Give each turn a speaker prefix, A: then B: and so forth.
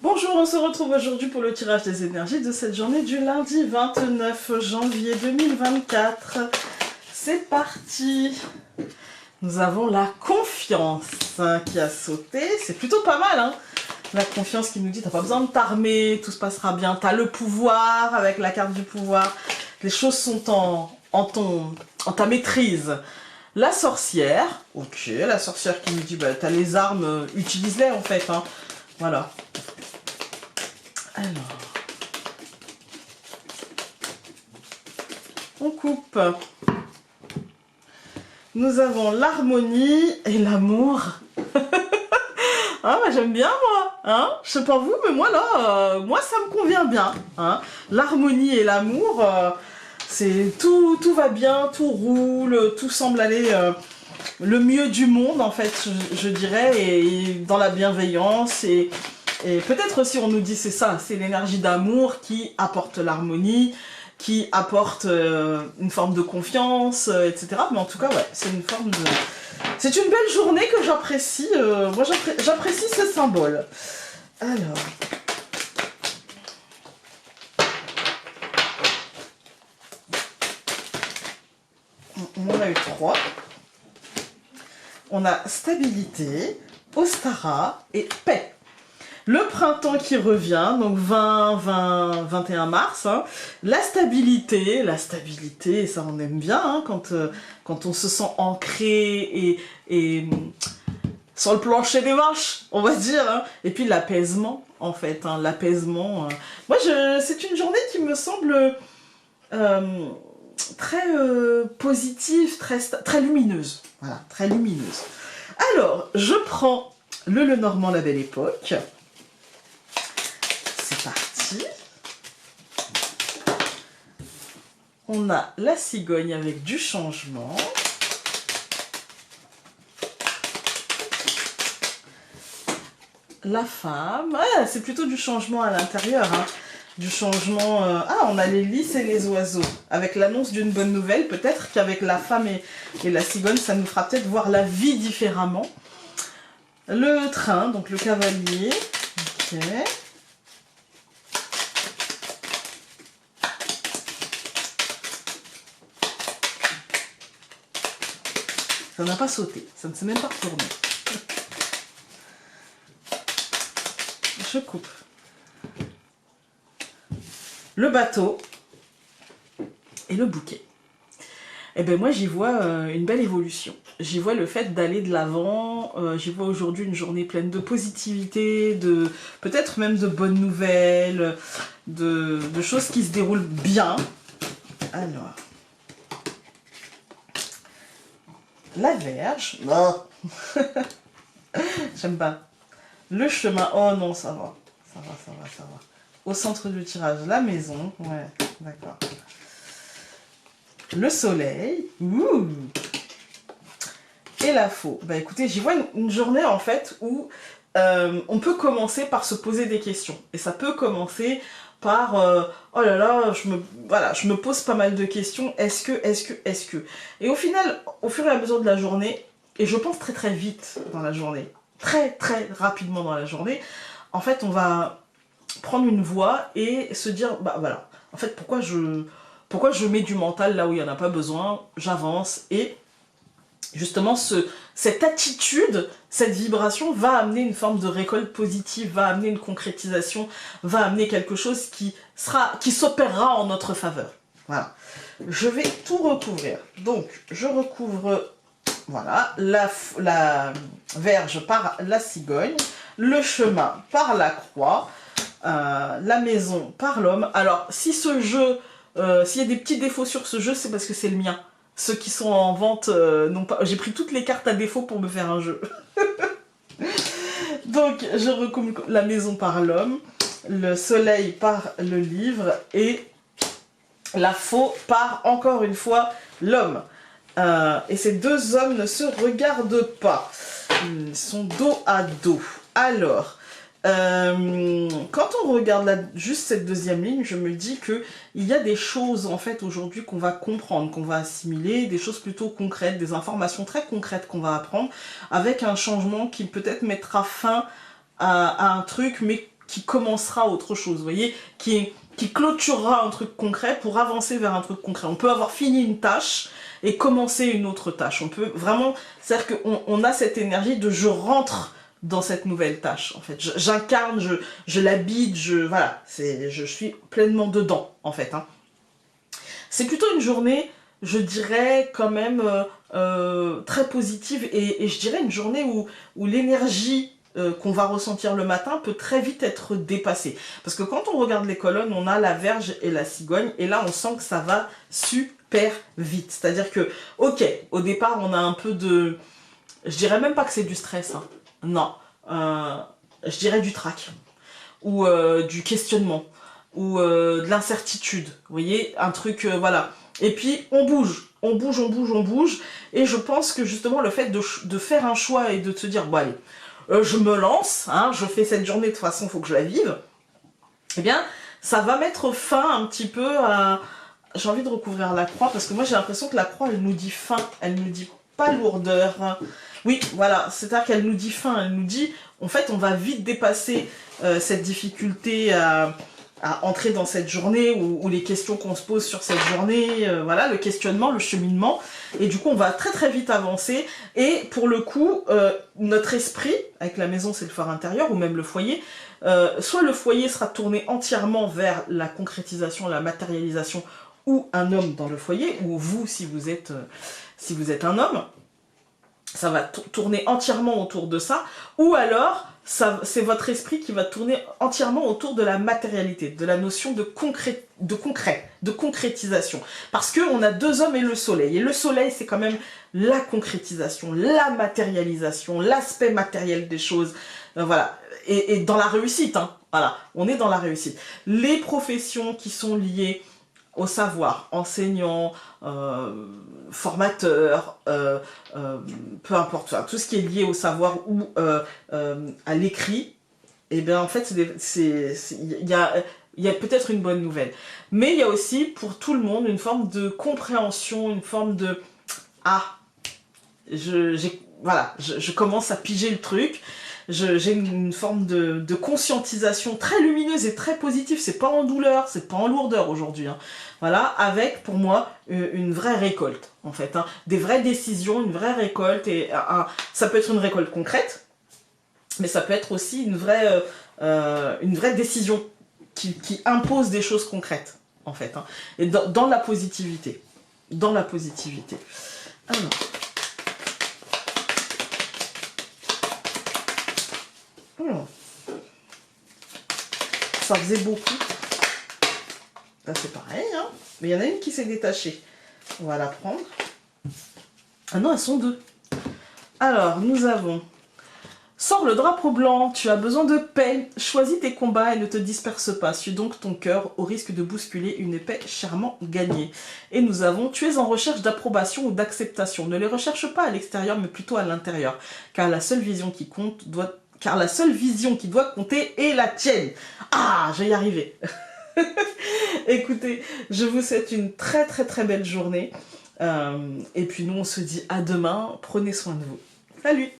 A: Bonjour, on se retrouve aujourd'hui pour le tirage des énergies de cette journée du lundi 29 janvier 2024. C'est parti. Nous avons la confiance qui a sauté. C'est plutôt pas mal, hein. La confiance qui nous dit t'as pas besoin de t'armer, tout se passera bien. T'as le pouvoir avec la carte du pouvoir. Les choses sont en ta maîtrise. La sorcière, ok, la sorcière qui nous dit bah t'as les armes, utilise-les en fait, hein. Voilà. Alors, on coupe. Nous avons l'harmonie et l'amour. Ah, bah, j'aime bien moi, hein. Je sais pas vous, mais moi là, moi ça me convient bien, hein. L'harmonie et l'amour, c'est tout va bien, tout roule, tout semble aller le mieux du monde en fait, je dirais, et dans la bienveillance et peut-être aussi on nous dit c'est ça, c'est l'énergie d'amour qui apporte l'harmonie, qui apporte une forme de confiance, etc. Mais en tout cas, ouais, c'est une forme de... C'est une belle journée que j'apprécie. Moi, j'apprécie ce symbole. Alors... On en a eu 3. On a stabilité, Ostara et paix. Le printemps qui revient, donc 21 mars, hein. La stabilité, ça on aime bien, hein, quand on se sent ancré et sur le plancher des marches, on va dire, hein. Et puis l'apaisement, en fait, hein, l'apaisement. Moi, c'est une journée qui me semble très positive, très lumineuse. Voilà, très lumineuse. Alors, je prends le Lenormand La Belle Époque. C'est parti. On a la cigogne avec du changement. La femme. Ah, c'est plutôt du changement à l'intérieur, hein. Du changement... Ah, on a les lys et les oiseaux. Avec l'annonce d'une bonne nouvelle, peut-être qu'avec la femme et la cigogne, ça nous fera peut-être voir la vie différemment. Le train, donc le cavalier. Ok. Ça n'a pas sauté, ça ne s'est même pas retourné. Je coupe. Le bateau et le bouquet. Eh bien moi j'y vois une belle évolution. J'y vois le fait d'aller de l'avant. J'y vois aujourd'hui une journée pleine de positivité, de peut-être même de bonnes nouvelles, de choses qui se déroulent bien. Alors... La Vierge. Oh. J'aime pas. Le chemin. Oh non, ça va. Ça va, ça va, ça va. Au centre du tirage, la maison. Ouais, d'accord. Le soleil. Ouh. Et la faux. Bah écoutez, j'y vois une journée en fait où on peut commencer par se poser des questions. Et ça peut commencer par oh là là, je me pose pas mal de questions. Est-ce que. Et au final, au fur et à mesure de la journée, et je pense très très vite dans la journée, très rapidement dans la journée, en fait on va prendre une voie et se dire bah voilà, en fait pourquoi je mets du mental là où il n'y en a pas besoin, j'avance et justement cette attitude, cette vibration va amener une forme de récolte positive, va amener une concrétisation, va amener quelque chose qui s'opérera en notre faveur. Voilà. Je vais tout recouvrir. Donc je recouvre voilà, la verge par la cigogne, le chemin par la croix, la maison par l'homme. Alors, si ce jeu, s'il y a des petits défauts sur ce jeu, c'est parce que c'est le mien. Ceux qui sont en vente, non pas. J'ai pris toutes les cartes à défaut pour me faire un jeu. Donc, je recouvre la maison par l'homme, le soleil par le livre et la faux par, encore une fois, l'homme. Et ces deux hommes ne se regardent pas. Ils sont dos à dos. Alors, quand on regarde juste cette deuxième ligne, je me dis qu'il y a des choses en fait aujourd'hui qu'on va comprendre, qu'on va assimiler, des choses plutôt concrètes, des informations très concrètes qu'on va apprendre, avec un changement qui peut-être mettra fin à un truc, mais qui commencera autre chose, vous voyez, qui clôturera un truc concret pour avancer vers un truc concret. On peut avoir fini une tâche et commencer une autre tâche. On peut vraiment, c'est-à-dire qu'on a cette énergie de je rentre dans cette nouvelle tâche, en fait. J'incarne, je l'habite, voilà, je suis pleinement dedans, en fait. Hein. C'est plutôt une journée, je dirais, quand même très positive et je dirais une journée où l'énergie qu'on va ressentir le matin peut très vite être dépassée. Parce que quand on regarde les colonnes, on a la Vierge et la Cigogne, et là on sent que ça va super vite. C'est-à-dire que, ok, au départ on a un peu de... Je dirais même pas que c'est du stress, hein. Non. Je dirais du trac, ou du questionnement, ou de l'incertitude. Vous voyez, un truc, voilà. Et puis on bouge, on bouge, on bouge, on bouge, et je pense que justement le fait de faire un choix et de se dire, bon allez, je me lance, hein, je fais cette journée, de toute façon, il faut que je la vive, eh bien, ça va mettre fin un petit peu à... J'ai envie de recouvrir la croix, parce que moi j'ai l'impression que la croix, elle nous dit fin, elle nous dit pas lourdeur. Oui, voilà, c'est-à-dire qu'elle nous dit fin, elle nous dit, en fait, on va vite dépasser cette difficulté à entrer dans cette journée, ou les questions qu'on se pose sur cette journée, voilà, le questionnement, le cheminement, et du coup on va très très vite avancer, et pour le coup, notre esprit, avec la maison c'est le phare intérieur, ou même le foyer, soit le foyer sera tourné entièrement vers la concrétisation, la matérialisation, ou un homme dans le foyer, ou vous si vous êtes un homme, ça va tourner entièrement autour de ça, ou alors c'est votre esprit qui va tourner entièrement autour de la matérialité, de la notion de concret, de concrétisation. Parce qu'on a deux hommes et le soleil. Et le soleil, c'est quand même la concrétisation, la matérialisation, l'aspect matériel des choses. Voilà. Et dans la réussite, hein. Voilà. On est dans la réussite. Les professions qui sont liées au savoir, enseignant, formateur, peu importe, enfin, tout ce qui est lié au savoir ou à l'écrit, et bien en fait, il y a peut-être une bonne nouvelle. Mais il y a aussi pour tout le monde une forme de compréhension, une forme de « Ah, voilà, je commence à piger le truc ». J'ai une forme de conscientisation très lumineuse et très positive, c'est pas en douleur, c'est pas en lourdeur aujourd'hui, hein. Voilà, avec pour moi une vraie récolte en fait, hein. Des vraies décisions, une vraie récolte, et ça peut être une récolte concrète, mais ça peut être aussi une vraie décision qui impose des choses concrètes en fait, hein. Et dans la positivité, dans la positivité. Alors. Ça faisait beaucoup. Là c'est pareil, hein. Mais il y en a une qui s'est détachée. On va la prendre. Ah non, elles sont deux. Alors, nous avons... Sors le drapeau blanc, tu as besoin de paix. Choisis tes combats et ne te disperse pas. Suis donc ton cœur au risque de bousculer une paix chèrement gagnée. Et nous avons... Tu es en recherche d'approbation ou d'acceptation. Ne les recherche pas à l'extérieur, mais plutôt à l'intérieur. Car la seule vision qui compte doit... Car la seule vision qui doit compter est la tienne. Ah, je vais y arriver. Écoutez, je vous souhaite une très très très belle journée. Et puis nous, on se dit à demain. Prenez soin de vous. Salut!